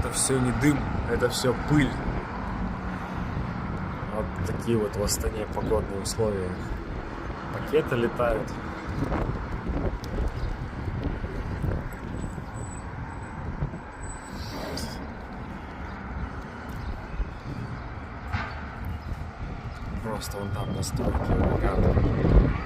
это все не дым, это все пыль. Вот такие вот в Астане погодные условия. Пакеты летают. Просто вон там на стройке горят.